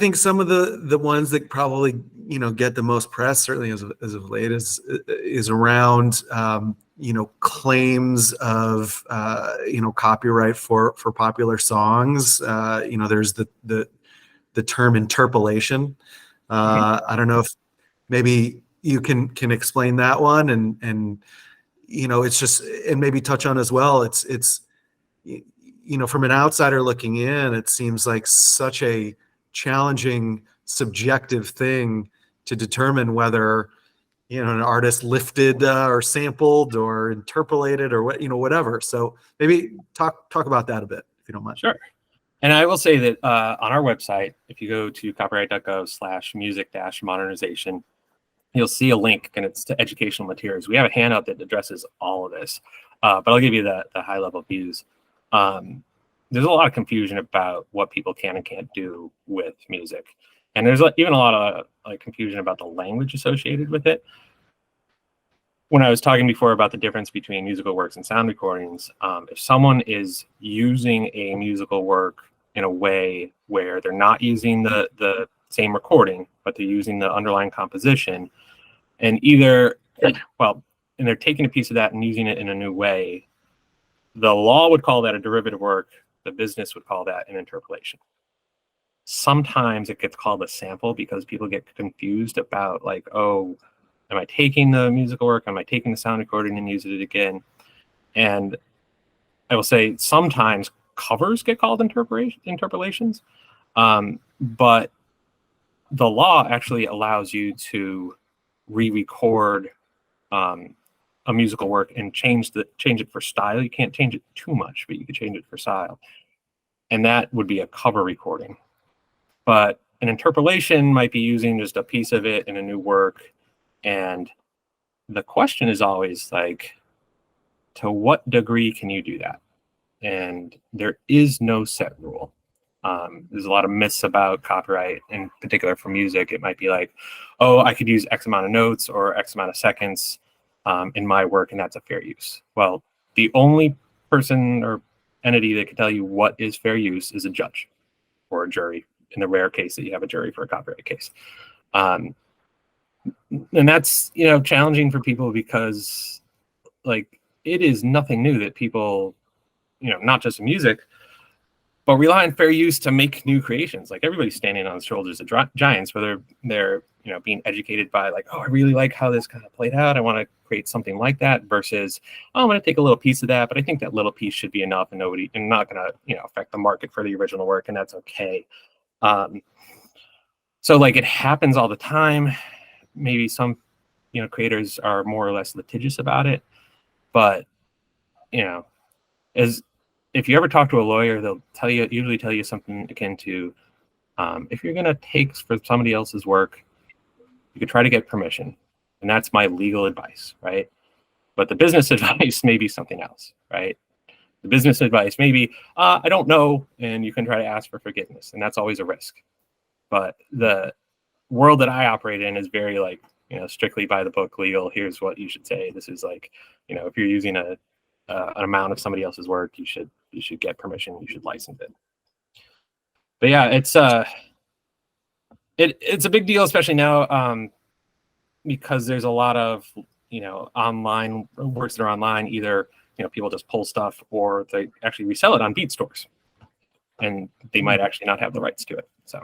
think some of the ones that probably get the most press, certainly as of late, is around claims of copyright for popular songs. There's the term interpellation. I don't know if maybe you can explain that one, and it's just, and maybe touch on as well. It's from an outsider looking in, it seems like such a challenging subjective thing to determine whether an artist lifted or sampled or interpolated or whatever. So maybe talk about that a bit, if you don't mind. Sure. And I will say that on our website, if you go to copyright.gov/music-modernization, you'll see a link, and it's to educational materials. We have a handout that addresses all of this, but I'll give you the high level views. There's a lot of confusion about what people can and can't do with music. And there's even a lot of confusion about the language associated with it. When I was talking before about the difference between musical works and sound recordings, if someone is using a musical work in a way where they're not using the same recording, but they're using the underlying composition, and they're taking a piece of that and using it in a new way, the law would call that a derivative work. The business would call that an interpolation. Sometimes it gets called a sample because people get confused about am I taking the musical work? Am I taking the sound recording and using it again? And I will say sometimes covers get called interpolations, but the law actually allows you to re-record a musical work and change it for style. You can't change it too much, but you can change it for style. And that would be a cover recording. But an interpolation might be using just a piece of it in a new work. And the question is always to what degree can you do that? And there is no set rule. There's a lot of myths about copyright, in particular for music. It might be I could use X amount of notes or X amount of seconds in my work, and that's a fair use. Well, the only person or entity that can tell you what is fair use is a judge or a jury, in the rare case that you have a jury for a copyright case. And that's challenging for people because it is nothing new that people, not just in music, but rely on fair use to make new creations. Everybody's standing on the shoulders of giants, whether they're being educated by I really like how this kind of played out, I want to create something like that, versus I'm going to take a little piece of that, but I think that little piece should be enough, and not going to affect the market for the original work, and that's okay. So it happens all the time. Maybe some creators are more or less litigious about it, but if you ever talk to a lawyer, they'll usually tell you something akin to, if you're going to take for somebody else's work, you could try to get permission. And that's my legal advice, right? But the business advice may be something else, right? The business advice may be, I don't know, and you can try to ask for forgiveness. And that's always a risk. But the world that I operate in is very strictly by the book legal. Here's what you should say. This is if you're using an amount of somebody else's work, you should get permission. You should license it. But yeah, it's a big deal, especially now, because there's a lot of online works that are online. Either people just pull stuff, or they actually resell it on beat stores, and they might actually not have the rights to it. So.